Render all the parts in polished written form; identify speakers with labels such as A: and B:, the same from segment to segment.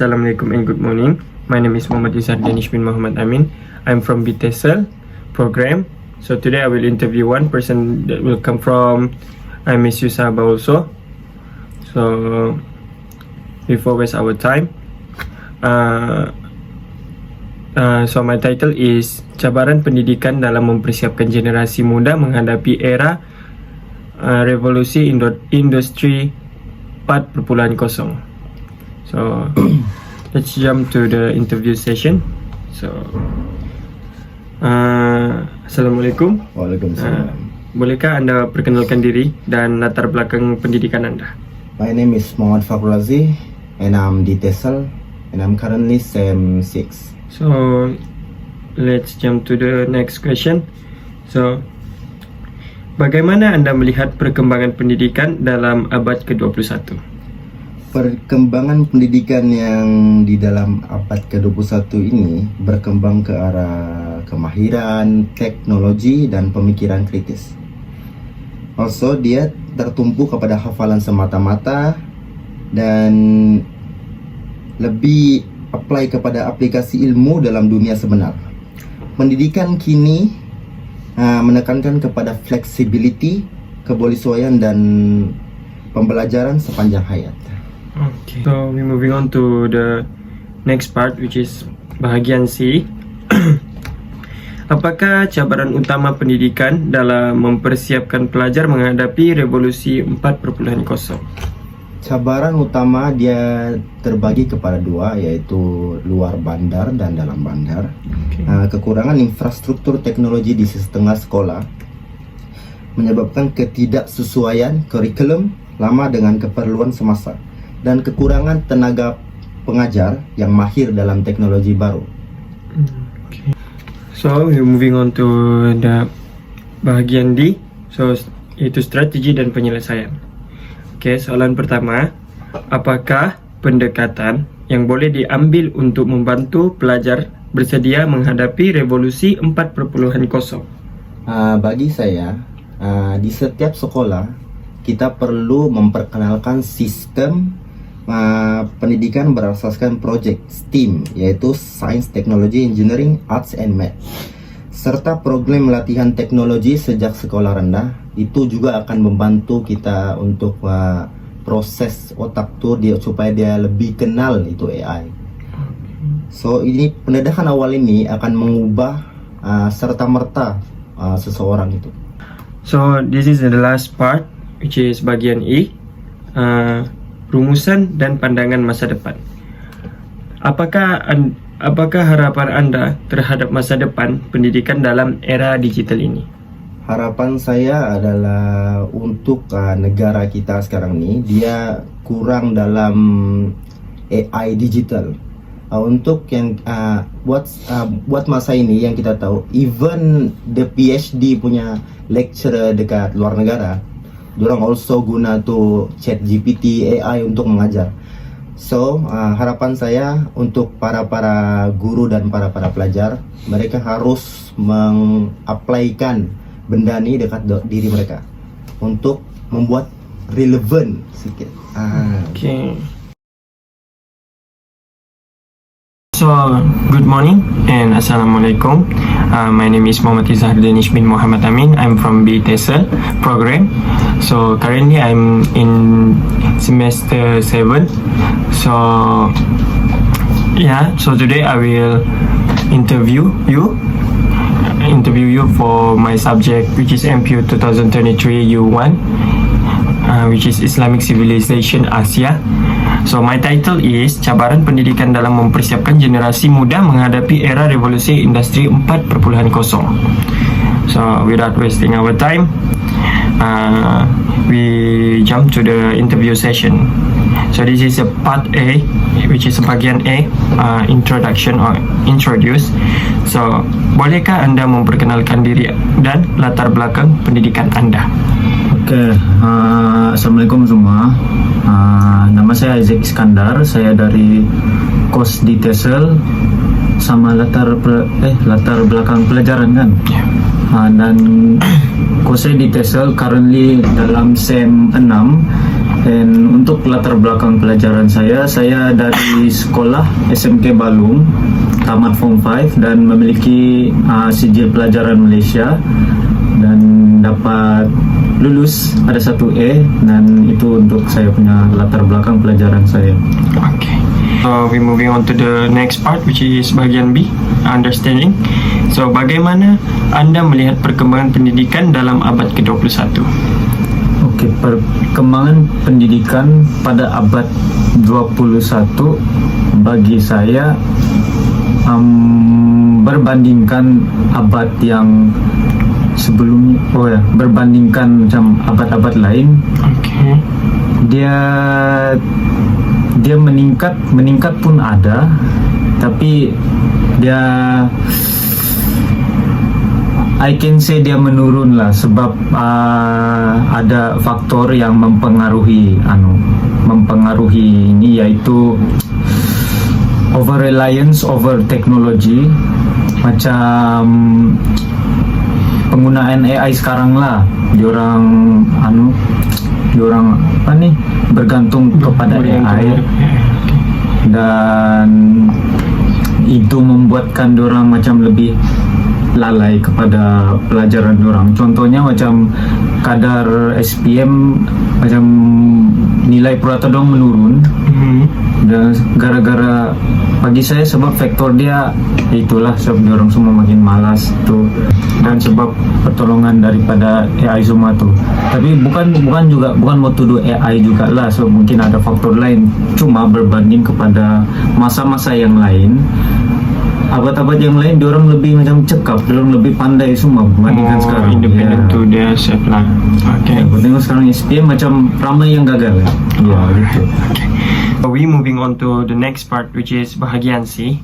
A: Assalamualaikum and good morning. My name is Muhammad Izhar Danish bin Muhammad Amin. I'm from BTESL program. So today I will interview one person that will come from MSU Sabah also. So before waste our time, so my title is Cabaran Pendidikan dalam Mempersiapkan Generasi Muda Menghadapi Era Revolusi Industri 4.0. So let's jump to the interview session. So Assalamualaikum.
B: Waalaikumsalam.
A: Bolehkah anda perkenalkan diri dan latar belakang pendidikan anda?
B: My name is Muhammad Fakhrul Aziz and I'm DTESL and I'm currently SEM 6.
A: So let's jump to the next question. So bagaimana anda melihat perkembangan pendidikan dalam abad ke-21?
B: Perkembangan pendidikan yang di dalam abad ke-21 ini berkembang ke arah kemahiran, teknologi, dan pemikiran kritis. Also, dia tertumpu kepada hafalan semata-mata dan lebih apply kepada aplikasi ilmu dalam dunia sebenar. Pendidikan kini menekankan kepada flexibility, kebolehsuaian, dan pembelajaran sepanjang hayat.
A: Okay. So we moving on to the next part, which is bahagian C. Apakah cabaran utama pendidikan dalam mempersiapkan pelajar menghadapi revolusi 4.0?
B: Cabaran utama dia terbagi kepada dua, yaitu luar bandar dan dalam bandar.
A: Okay.
B: Kekurangan infrastruktur teknologi di setengah sekolah menyebabkan ketidaksesuaian kurikulum lama dengan keperluan semasa dan kekurangan tenaga pengajar yang mahir dalam teknologi baru.
A: Okay. So we're moving on to the bahagian D. So itu strategi dan penyelesaian. Okay, soalan pertama, apakah pendekatan yang boleh diambil untuk membantu pelajar bersedia menghadapi revolusi 4.0?
B: Bagi saya, di setiap sekolah kita perlu memperkenalkan sistem pendidikan berasaskan project STEAM, yaitu Science, Technology, Engineering, Arts, and Math, serta program latihan teknologi sejak sekolah rendah. Itu juga akan membantu kita untuk proses otak tuh supaya dia lebih kenal itu AI. So ini pendidikan awal ini akan mengubah serta merta seseorang itu.
A: So this is the last part, which is bagian E. Rumusan dan pandangan masa depan. Apakah harapan anda terhadap masa depan pendidikan dalam era digital ini?
B: Harapan saya adalah untuk negara kita sekarang ini, dia kurang dalam AI digital. Untuk yang buat masa ini yang kita tahu, even the PhD punya lecturer dekat luar negara, dorang also guna tuh ChatGPT, AI untuk mengajar. So harapan saya untuk para guru dan para pelajar, mereka harus mengaplikan benda ini dekat diri mereka untuk membuat relevan sedikit.
A: Okay. So, good morning and Assalamualaikum. My name is Muhammad Izhar Danish bin Muhammad Amin. I'm from BTESL program. So, currently I'm in semester 7. So, so today I will interview you for my subject, which is MPU 2023 U1, which is Islamic Civilization Asia. So my title is Cabaran Pendidikan dalam Mempersiapkan Generasi Muda Menghadapi Era Revolusi Industri 4.0. So without wasting our time, we jump to the interview session. So this is a part A, which is bagian A, introduction or introduce. So bolehkah anda memperkenalkan diri dan latar belakang pendidikan anda?
C: Oke, Assalamualaikum semua. Nama saya Isaac Iskandar. Saya dari kos di TESL sama latar belakang pelajaran kan. Dan kos saya di TESL currently dalam SEM 6 Dan untuk latar belakang pelajaran saya dari sekolah SMK Balung, tamat Form 5 dan memiliki sijil pelajaran Malaysia dan dapat lulus ada 1A, dan itu untuk saya punya latar belakang pelajaran saya.
A: Okay. So we moving on to the next part, which is bahagian B, understanding. So bagaimana Anda melihat perkembangan pendidikan dalam abad ke-21?
C: Oke, perkembangan pendidikan pada abad 21 bagi saya berbandingkan abad yang sebelumnya, berbandingkan macam abad-abad lain,
A: Okay.
C: dia meningkat pun ada, tapi dia I can say dia menurun lah, sebab ada faktor yang mempengaruhi ini, yaitu over reliance over teknologi, macam penggunaan AI sekarang lah, diorang bergantung kepada AI, dan itu membuatkan diorang macam lebih lalai kepada pelajaran diorang. Contohnya macam kadar SPM, macam nilai purata dong menurun, dan gara-gara bagi saya sebab faktor dia itulah, sebab diorang semua makin malas tuh, dan sebab pertolongan daripada AI semua tuh. Tapi bukan mau tuduh AI juga lah, so mungkin ada faktor lain. Cuma berbanding kepada masa-masa yang lain, abad-abad yang lain diorang lebih macam cekap, diorang lebih pandai semua berbandingkan sekarang.
A: Independent to their self lah. Okay.
C: Tengok sekarang SPM macam ramai yang gagal. Ya, gitu.
A: Okay. So we moving on to the next part, which is bahagian C.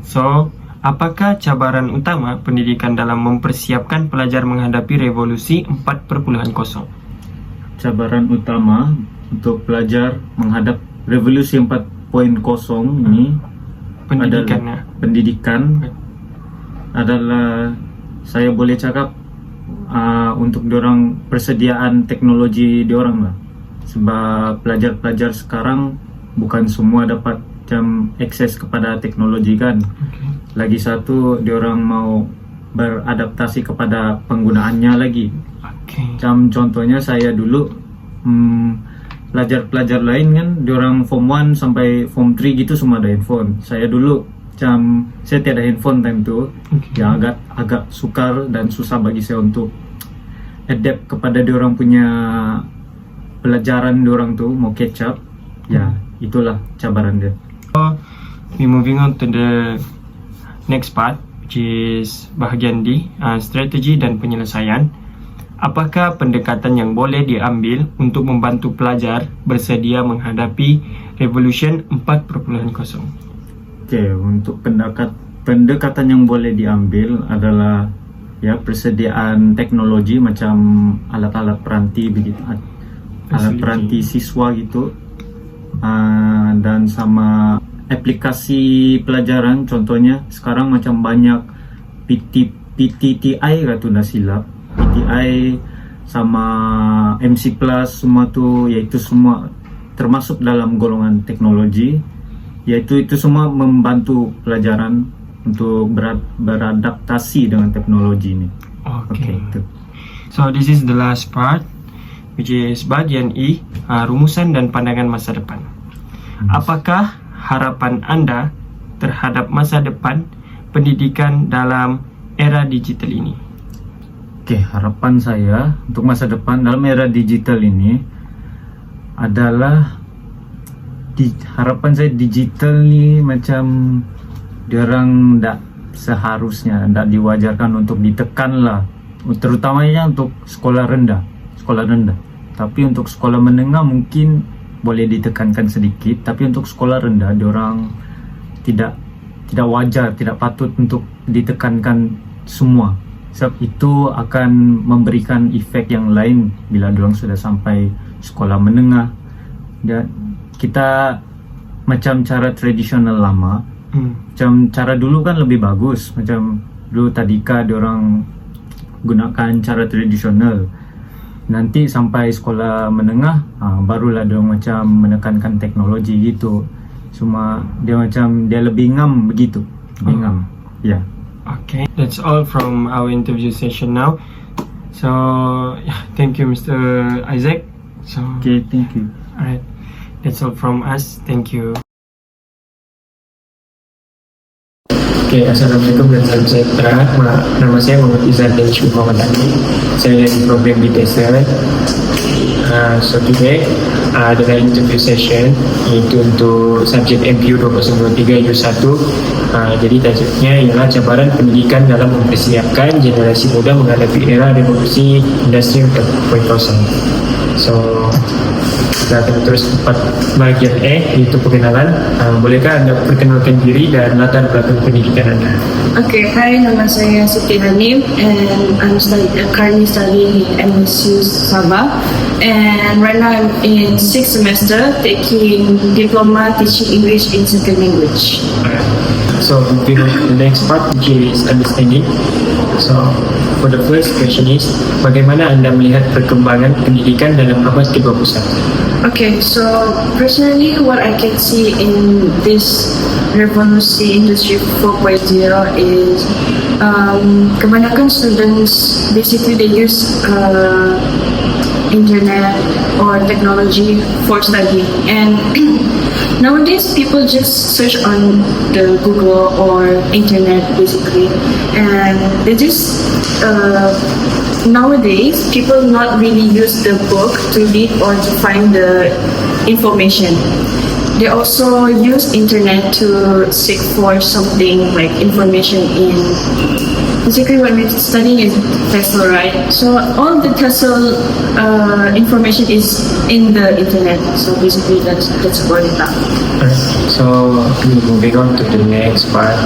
A: So, apakah cabaran utama pendidikan dalam mempersiapkan pelajar menghadapi revolusi 4.0?
C: Cabaran utama untuk pelajar menghadap revolusi 4.0 ini pendidikan adalah saya boleh cakap untuk diorang persediaan teknologi diorang lah, sebab pelajar-pelajar sekarang bukan semua dapat akses kepada teknologi kan. Lagi satu, diorang mau beradaptasi kepada penggunaannya lagi. Contohnya saya dulu, pelajar-pelajar lain kan, diorang Form 1 sampai Form 3 gitu semua ada handphone. Saya dulu saya tiada handphone time tu, yang agak sukar dan susah bagi saya untuk adapt kepada diorang punya pelajaran diorang tu, mau catch up. Ya, itulah cabaran dia.
A: So, we moving on to the next part, which is bahagian D, strategi dan penyelesaian. Apakah pendekatan yang boleh diambil untuk membantu pelajar bersedia menghadapi Revolution 4.0?
C: Okey, untuk pendekatan yang boleh diambil adalah ya persediaan teknologi macam alat-alat peranti begitu, alat peranti siswa gitu, dan sama aplikasi pelajaran. Contohnya sekarang macam banyak PTTI kata dah silap, PTI sama MC Plus semua tu, iaitu semua termasuk dalam golongan teknologi, iaitu itu semua membantu pelajaran untuk beradaptasi dengan teknologi ini.
A: Okay. So this is the last part, which is bagian E, rumusan dan pandangan masa depan. Apakah harapan Anda terhadap masa depan pendidikan dalam era digital ini?
C: Oke, harapan saya untuk masa depan dalam era digital ini adalah harapan saya digital ni macam diorang tak seharusnya, tak diwajarkan untuk ditekan lah, terutamanya untuk sekolah rendah. Tapi untuk sekolah menengah mungkin boleh ditekankan sedikit, tapi untuk sekolah rendah diorang tidak wajar, tidak patut untuk ditekankan semua, sebab itu akan memberikan efek yang lain bila diorang sudah sampai sekolah menengah. Dan kita macam cara tradisional lama, macam cara dulu kan lebih bagus, macam dulu tadika diorang gunakan cara tradisional. nanti sampai sekolah menengah barulah dia macam menekankan teknologi gitu. Cuma dia macam dia lebih ngam begitu, lebih ngam. Ya.
A: Okay, that's all from our interview session now. So, yeah, thank you, Mr. Isaac. So,
C: Okay, thank you.
A: alright, that's all from us. Thank you. Okay, Assalamualaikum dan salam sejahtera. Nama saya Muhammad Izan dan Syukur Muhammad Ali. Saya dari program BTS. So today adalah interview session, iaitu untuk subjek MPU 2023 U1. Jadi tajuknya ialah cabaran pendidikan dalam mempersiapkan generasi muda menghadapi era revolusi industri 4.0. So kita akan terus empat bagian iaitu perkenalan. Bolehkah anda perkenalkan diri dan latar belakang pendidikan anda?
D: Okay, hi, nama saya Siti Hanim and I'm currently studying in MSU Sabah, and right now I'm in 6th semester taking diploma teaching English in second language.
A: So moving on to the next part, which is understanding. So for the first question is, bagaimana anda melihat perkembangan pendidikan dalam abad ke-21?
D: Okay, so personally what I can see in this revolusi industry 4.0 is kebanyakan students basically they use internet or technology for study, and nowadays people just search on the Google or internet basically, and they just nowadays people not really use the book to read or to find the information. They also use internet to seek for something like information in basically when we're studying is TESOL, right? So all the TESOL information is in the internet. So basically that's about it.
A: So moving on to the next part,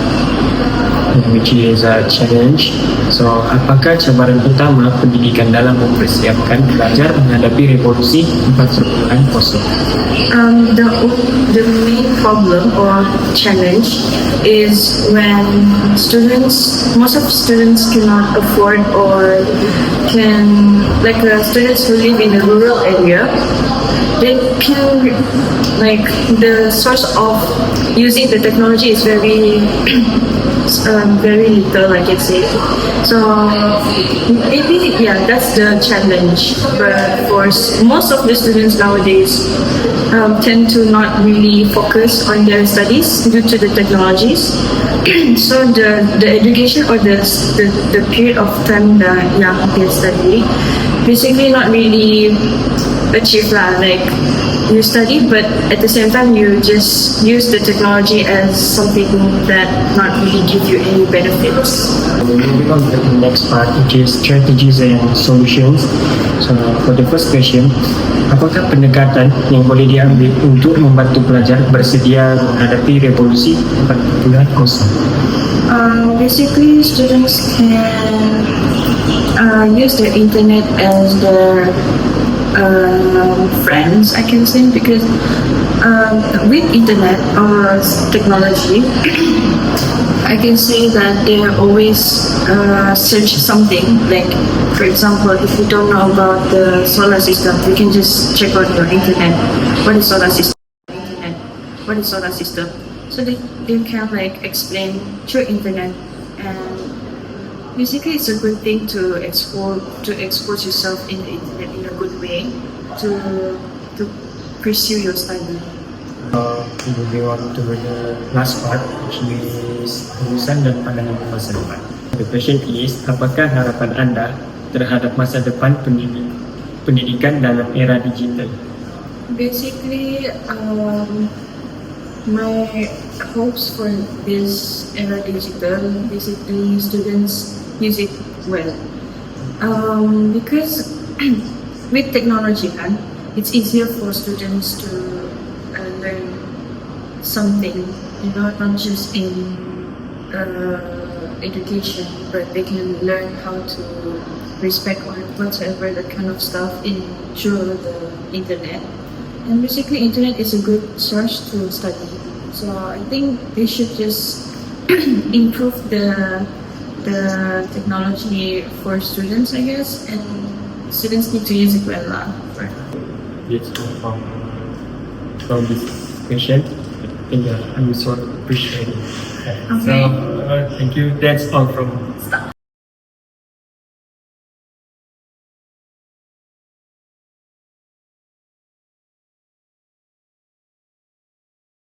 A: which is a challenge. So apakah cabaran utama pendidikan dalam mempersiapkan pelajar menghadapi revolusi 4.0?
D: The main problem or challenge is when most of students cannot afford or can, like students who live in a rural area, they can, like the source of using the technology is very very little, I can say. So maybe that's the challenge. But for most of the students nowadays tend to not really focus on their studies due to the technologies. So the education or the period of time that young can study basically not really achieve that. Like you study, but at the same time you just use the technology as something that not really give you any benefits.
A: Moving on to the next part, which is strategies and solutions. So for the first question, apakah pendekatan yang boleh diambil untuk membantu pelajar bersedia menghadapi revolusi 4.0?
D: Basically, students can use the internet as their friends, I can say, because with internet or technology, I can say that they always search something. Like, for example, if you don't know about the solar system, you can just check on your internet. What is solar system? Internet. What is solar system? So they can like explain through internet, and basically it's a good thing to expose yourself in the internet in a good way to pursue your study.
A: Moving on to the last part, which is urusan dan pandangan masa depan. The question is, apakah harapan anda terhadap masa depan pendidikan dalam era digital?
D: Basically, my hopes for this era digital, basically students use it well. Because with technology, it's easier for students to learn something, not just in education, but they can learn how to respect or whatever that kind of stuff through the internet. And basically, internet is a good source to study. So I think they should just improve the technology for students, I guess, and students need to use it well.
A: It's from this question. And I'm so appreciating. So
D: Okay.
A: thank you. That's all from.
D: Stop.